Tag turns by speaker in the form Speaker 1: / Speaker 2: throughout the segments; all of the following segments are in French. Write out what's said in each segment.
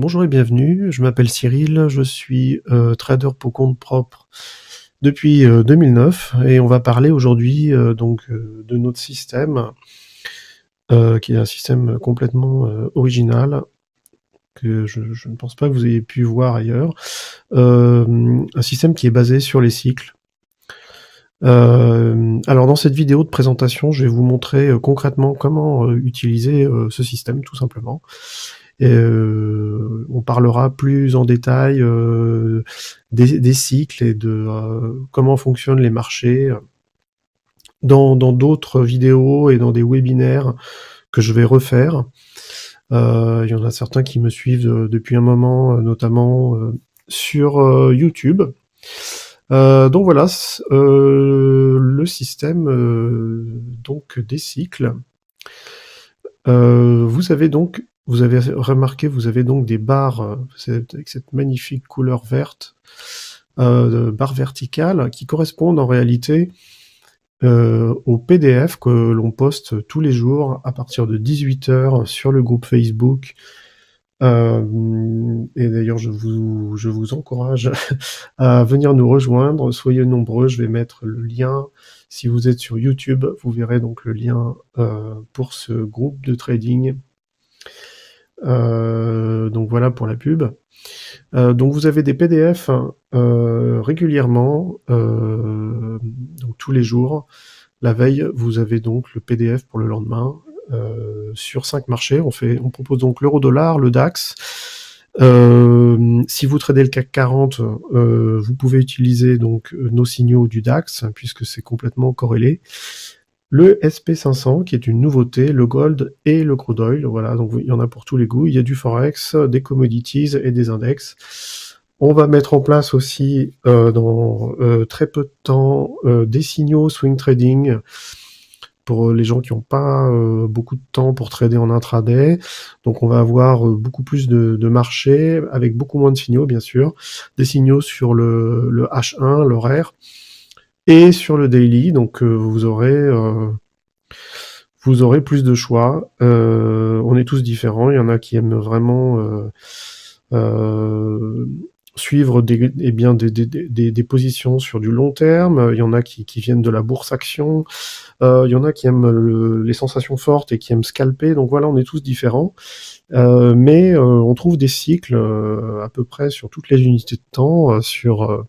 Speaker 1: Bonjour et bienvenue, je m'appelle Cyril, je suis trader pour compte propre depuis 2009 et on va parler aujourd'hui de notre système qui est un système complètement original que je ne pense pas que vous ayez pu voir ailleurs. Un système qui est basé sur les cycles. Alors dans cette vidéo de présentation, je vais vous montrer concrètement comment utiliser ce système tout simplement. Et on parlera plus en détail des cycles et de comment fonctionnent les marchés dans d'autres vidéos et dans des webinaires que je vais refaire. Il y en a certains qui me suivent depuis un moment, notamment sur YouTube. Donc voilà, le système donc des cycles. Vous avez remarqué, vous avez donc des barres avec cette magnifique couleur verte, barres verticales qui correspondent en réalité au PDF que l'on poste tous les jours à partir de 18h sur le groupe Facebook. Et d'ailleurs, je vous encourage à venir nous rejoindre. Soyez nombreux, je vais mettre le lien. Si vous êtes sur YouTube, vous verrez donc le lien pour ce groupe de trading. Donc voilà pour la pub. Donc vous avez des PDF régulièrement, donc tous les jours. La veille, vous avez donc le PDF pour le lendemain. Sur 5 marchés, on propose donc l'euro-dollar, le DAX. Si vous tradez le CAC 40, vous pouvez utiliser donc nos signaux du DAX, puisque c'est complètement corrélé. Le SP500, qui est une nouveauté, le gold et le crude oil. Voilà, donc il y en a pour tous les goûts. Il y a du forex, des commodities et des index. On va mettre en place aussi dans très peu de temps des signaux swing trading pour les gens qui n'ont pas beaucoup de temps pour trader en intraday. Donc on va avoir beaucoup plus de marchés avec beaucoup moins de signaux, bien sûr. Des signaux sur le H1, l'horaire, et sur le daily. Donc vous aurez plus de choix. On est tous différents. Il y en a qui aiment vraiment suivre des positions sur du long terme. Il y en a qui viennent de la bourse action. Il y en a qui aiment les sensations fortes et qui aiment scalper. Donc voilà, on est tous différents. Mais on trouve des cycles à peu près sur toutes les unités de temps, sur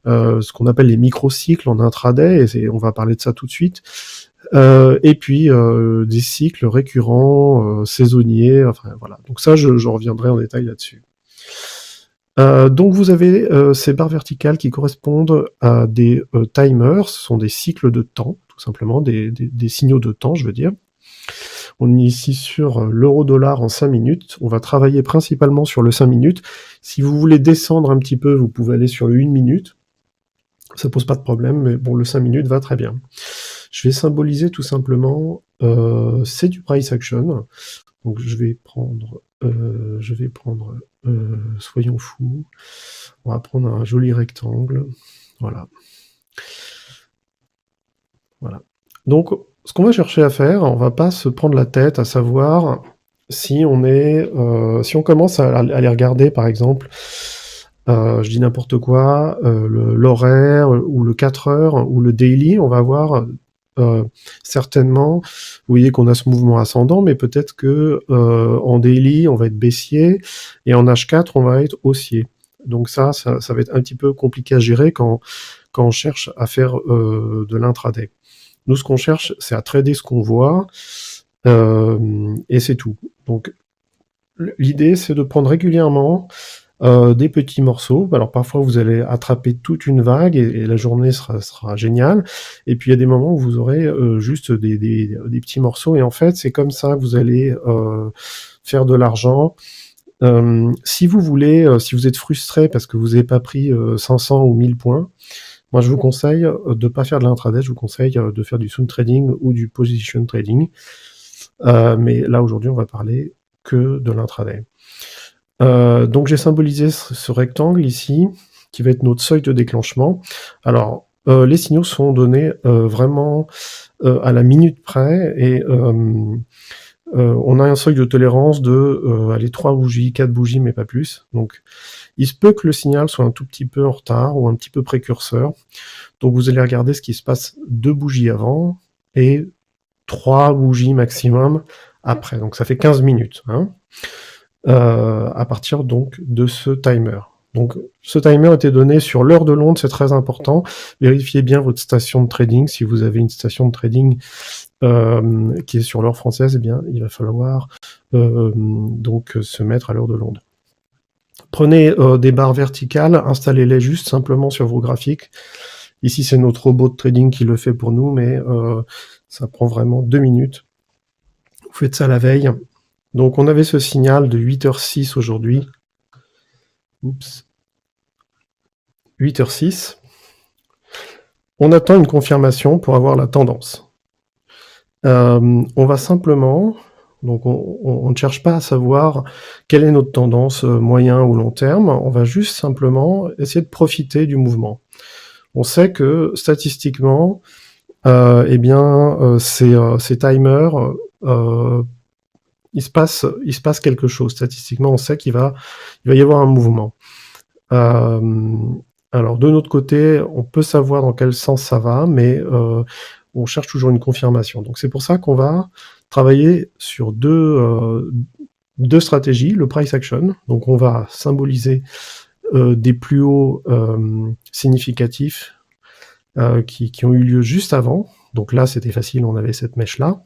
Speaker 1: ce qu'on appelle les microcycles en intraday, et on va parler de ça tout de suite. Et puis des cycles récurrents, saisonniers, enfin voilà. Donc ça, je reviendrai en détail là-dessus. Donc vous avez ces barres verticales qui correspondent à des timers, ce sont des cycles de temps, tout simplement, des signaux de temps, je veux dire. On est ici sur l'euro-dollar en 5 minutes. On va travailler principalement sur le 5 minutes. Si vous voulez descendre un petit peu, vous pouvez aller sur le 1 minute. Ça pose pas de problème, mais bon, le 5 minutes va très bien. Je vais symboliser tout simplement, c'est du price action. Donc je vais prendre, soyons fous, on va prendre un joli rectangle, voilà. Voilà. Donc ce qu'on va chercher à faire, on va pas se prendre la tête à savoir si on est, si on commence à aller regarder par exemple, je dis n'importe quoi, l'horaire ou le 4 heures ou le daily, on va voir certainement, vous voyez qu'on a ce mouvement ascendant, mais peut-être que en daily, on va être baissier, et en H4, on va être haussier. Donc ça va être un petit peu compliqué à gérer quand on cherche à faire de l'intraday. Nous, ce qu'on cherche, c'est à trader ce qu'on voit, et c'est tout. Donc l'idée, c'est de prendre régulièrement des petits morceaux. Alors parfois vous allez attraper toute une vague et la journée sera géniale. Et puis il y a des moments où vous aurez juste des petits morceaux, et en fait c'est comme ça que vous allez faire de l'argent. Si vous voulez, si vous êtes frustré parce que vous n'avez pas pris 500 ou 1000 points, moi je vous conseille de pas faire de l'intraday, je vous conseille de faire du swing trading ou du position trading. Mais là aujourd'hui on va parler que de l'intraday. Donc j'ai symbolisé ce rectangle ici, qui va être notre seuil de déclenchement. Alors, les signaux sont donnés vraiment à la minute près, et on a un seuil de tolérance de allez, 3 bougies, 4 bougies, mais pas plus. Donc il se peut que le signal soit un tout petit peu en retard ou un petit peu précurseur. Donc vous allez regarder ce qui se passe 2 bougies avant et 3 bougies maximum après. Donc ça fait 15 minutes, hein, à partir donc de ce timer. Donc ce timer était donné sur l'heure de l'onde, c'est très important. Vérifiez bien votre station de trading. Si vous avez une station de trading qui est sur l'heure française, eh bien il va falloir donc se mettre à l'heure de l'onde. Prenez des barres verticales, installez-les juste simplement sur vos graphiques. Ici, c'est notre robot de trading qui le fait pour nous, mais ça prend vraiment 2 minutes. Vous faites ça la veille. Donc, on avait ce signal de 8h06 aujourd'hui. Oups. 8h06. On attend une confirmation pour avoir la tendance. On va simplement... Donc, on ne cherche pas à savoir quelle est notre tendance moyen ou long terme. On va juste simplement essayer de profiter du mouvement. On sait que statistiquement, eh bien, ces timers, il se passe quelque chose. Statistiquement, on sait qu'il va y avoir un mouvement. Alors, de notre côté, on peut savoir dans quel sens ça va, mais on cherche toujours une confirmation. Donc, c'est pour ça qu'on va travailler sur deux stratégies. Le price action, donc on va symboliser des plus hauts significatifs qui ont eu lieu juste avant. Donc là, c'était facile, on avait cette mèche-là.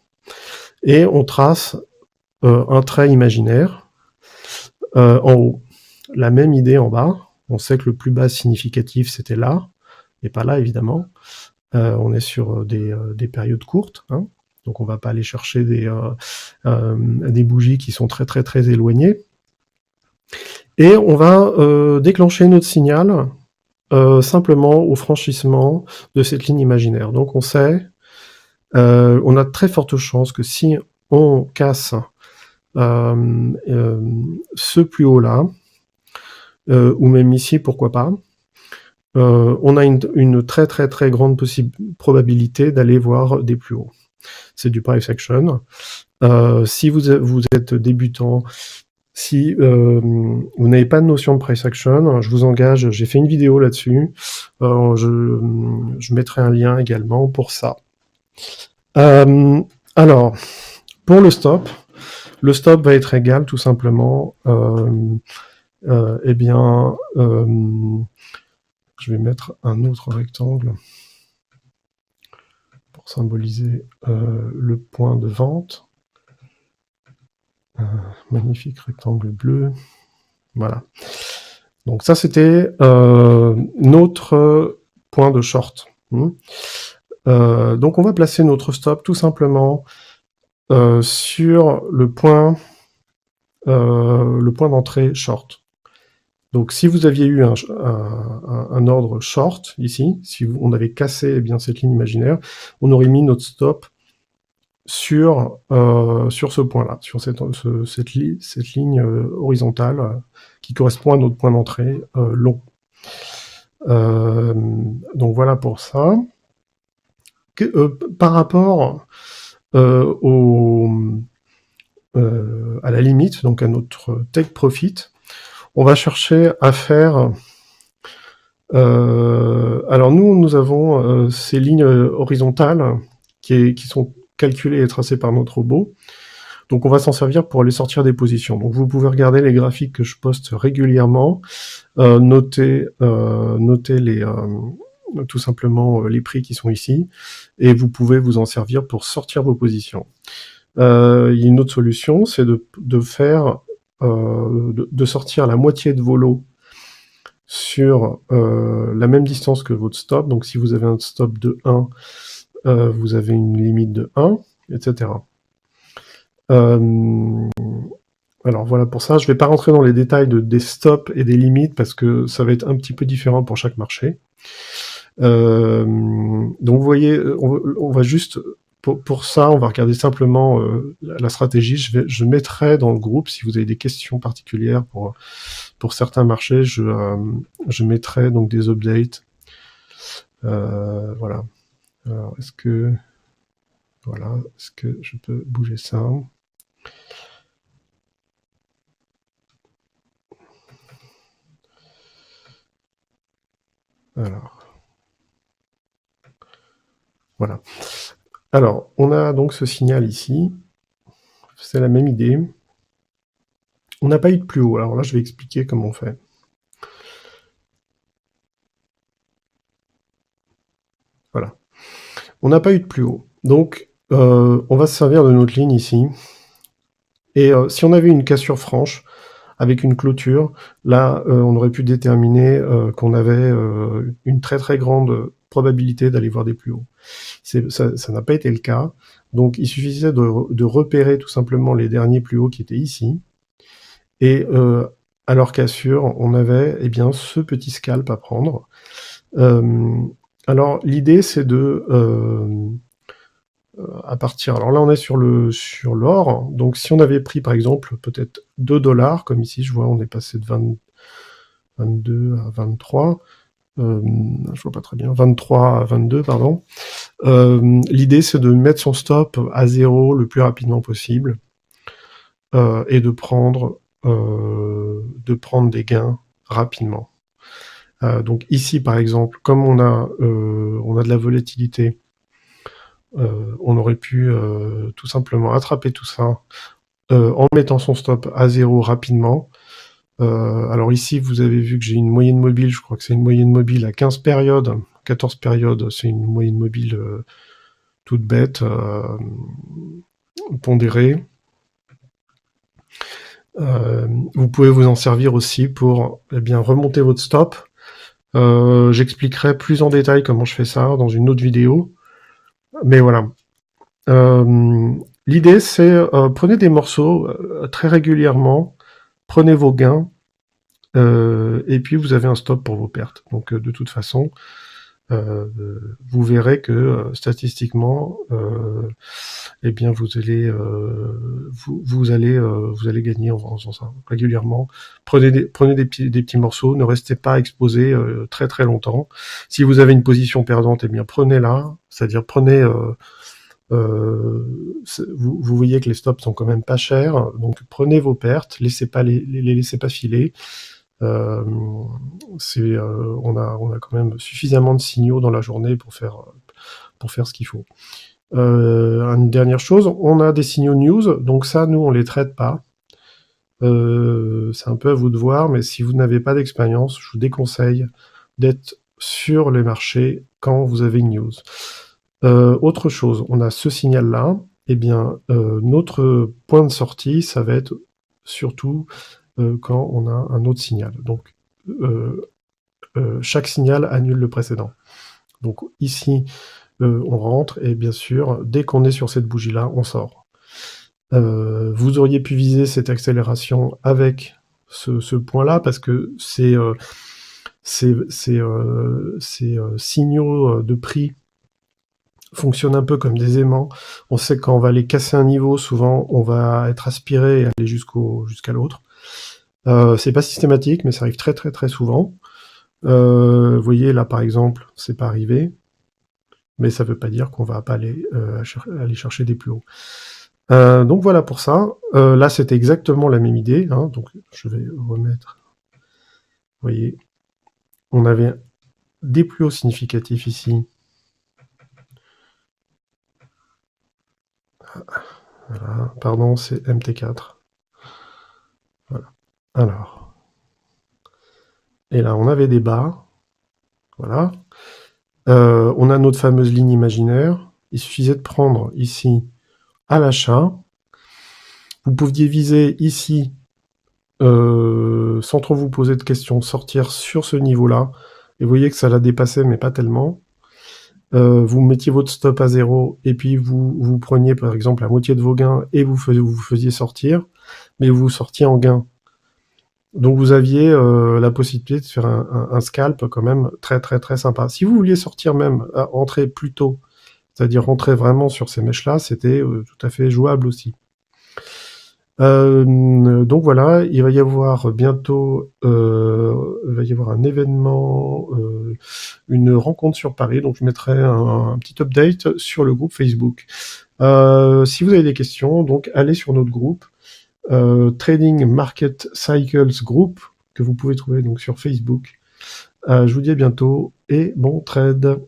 Speaker 1: Et on trace un trait imaginaire en haut. La même idée en bas. On sait que le plus bas significatif, c'était là, et pas là, évidemment. On est sur des périodes courtes, hein. Donc on va pas aller chercher des bougies qui sont très très très éloignées. Et on va déclencher notre signal simplement au franchissement de cette ligne imaginaire. Donc on sait, on a de très fortes chances que si on casse ce plus haut là, ou même ici, pourquoi pas, on a une très très très grande probabilité d'aller voir des plus hauts. C'est du price action. Si vous êtes débutant, si vous n'avez pas de notion de price action, je vous engage, j'ai fait une vidéo là-dessus, je mettrai un lien également pour ça. Alors, pour le stop va être égal tout simplement, eh bien, je vais mettre un autre rectangle pour symboliser le point de vente. Magnifique rectangle bleu. Voilà. Donc ça, c'était notre point de short. Donc on va placer notre stop tout simplement sur le point d'entrée short. Donc si vous aviez eu un ordre short ici, si on avait cassé eh bien, cette ligne imaginaire, on aurait mis notre stop sur ce point-là, sur cette ligne horizontale qui correspond à notre point d'entrée long. Donc voilà pour ça. Par rapport à la limite, donc à notre take profit, on va chercher à faire... alors nous avons ces lignes horizontales qui sont calculées et tracées par notre robot. Donc on va s'en servir pour aller sortir des positions. Donc vous pouvez regarder les graphiques que je poste régulièrement, noter tout simplement les prix qui sont ici, et vous pouvez vous en servir pour sortir vos positions. Il y a une autre solution, c'est de sortir la moitié de vos lots sur la même distance que votre stop. Donc si vous avez un stop de 1, vous avez une limite de 1, etc. Alors voilà pour ça, je ne vais pas rentrer dans les détails des stops et des limites parce que ça va être un petit peu différent pour chaque marché. Donc vous voyez, on va juste, pour ça, on va regarder simplement la stratégie. Je mettrai dans le groupe, si vous avez des questions particulières pour certains marchés, je mettrai donc des updates. Voilà. Alors, est-ce que je peux bouger ça ? Alors, voilà. Alors, on a donc ce signal ici. C'est la même idée. On n'a pas eu de plus haut. Alors là, je vais expliquer comment on fait. Voilà. On n'a pas eu de plus haut. Donc, on va se servir de notre ligne ici. Et si on avait une cassure franche, avec une clôture, là, on aurait pu déterminer qu'on avait une très très grande probabilité d'aller voir des plus hauts. Ça n'a pas été le cas. Donc, il suffisait de repérer tout simplement les derniers plus hauts qui étaient ici. Et à leur cassure, on avait eh bien, ce petit scalp à prendre. Alors, l'idée, c'est de... à partir... Alors là, on est sur l'or. Donc, si on avait pris, par exemple, peut-être 2 $, comme ici, je vois, on est passé de 22 à 23. Je vois pas très bien. 23 à 22, pardon. L'idée, c'est de mettre son stop à 0 le plus rapidement possible et de prendre des gains rapidement. Donc ici, par exemple, comme on a de la volatilité, on aurait pu tout simplement attraper tout ça en mettant son stop à 0 rapidement. Alors ici, vous avez vu que j'ai une moyenne mobile, je crois que c'est une moyenne mobile à 15 périodes, 14 périodes, c'est une moyenne mobile toute bête, pondérée. Vous pouvez vous en servir aussi pour bien remonter votre stop. J'expliquerai plus en détail comment je fais ça dans une autre vidéo. Mais voilà. L'idée, c'est prenez des morceaux très régulièrement, prenez vos gains, et puis vous avez un stop pour vos pertes. Donc de toute façon, vous verrez que statistiquement, eh bien vous allez gagner en faisant ça régulièrement. Prenez des petits morceaux, ne restez pas exposés très très longtemps. Si vous avez une position perdante, eh bien prenez-la, c'est-à-dire prenez vous voyez que les stops sont quand même pas chers, donc prenez vos pertes, laissez pas filer. On a quand même suffisamment de signaux dans la journée pour faire ce qu'il faut. Une dernière chose, on a des signaux news, donc ça, nous, on les traite pas. C'est un peu à vous de voir, mais si vous n'avez pas d'expérience, je vous déconseille d'être sur les marchés quand vous avez une news. Autre chose, on a ce signal-là, eh bien, notre point de sortie, ça va être surtout quand on a un autre signal. Donc, chaque signal annule le précédent. Donc ici, on rentre, et bien sûr, dès qu'on est sur cette bougie-là, on sort. Vous auriez pu viser cette accélération avec ce point-là, parce que ces signaux de prix fonctionnent un peu comme des aimants. On sait que quand on va aller casser un niveau, souvent, on va être aspiré et aller jusqu'à l'autre. C'est pas systématique, mais ça arrive très très très souvent. Vous voyez, là, par exemple, c'est pas arrivé, mais ça veut pas dire qu'on va pas aller chercher des plus hauts. Donc voilà pour ça. Là, c'était exactement la même idée, hein, donc je vais remettre... Vous voyez, on avait des plus hauts significatifs ici. Voilà, pardon, c'est MT4. Voilà. Alors. Et là, on avait des bas. Voilà. On a notre fameuse ligne imaginaire. Il suffisait de prendre ici à l'achat. Vous pouviez viser ici, sans trop vous poser de questions, sortir sur ce niveau-là. Et vous voyez que ça l'a dépassé, mais pas tellement. Vous mettiez votre stop à 0, et puis vous preniez par exemple la moitié de vos gains, et vous faisiez sortir, mais vous sortiez en gain. Donc vous aviez la possibilité de faire un scalp quand même très très très sympa. Si vous vouliez sortir même, rentrer plus tôt, c'est-à-dire rentrer vraiment sur ces mèches-là, c'était tout à fait jouable aussi. Donc voilà, il va y avoir bientôt un événement, une rencontre sur Paris, donc je mettrai un petit update sur le groupe Facebook. Si vous avez des questions, donc allez sur notre groupe, Trading Market Cycles Group, que vous pouvez trouver donc sur Facebook. Je vous dis à bientôt et bon trade.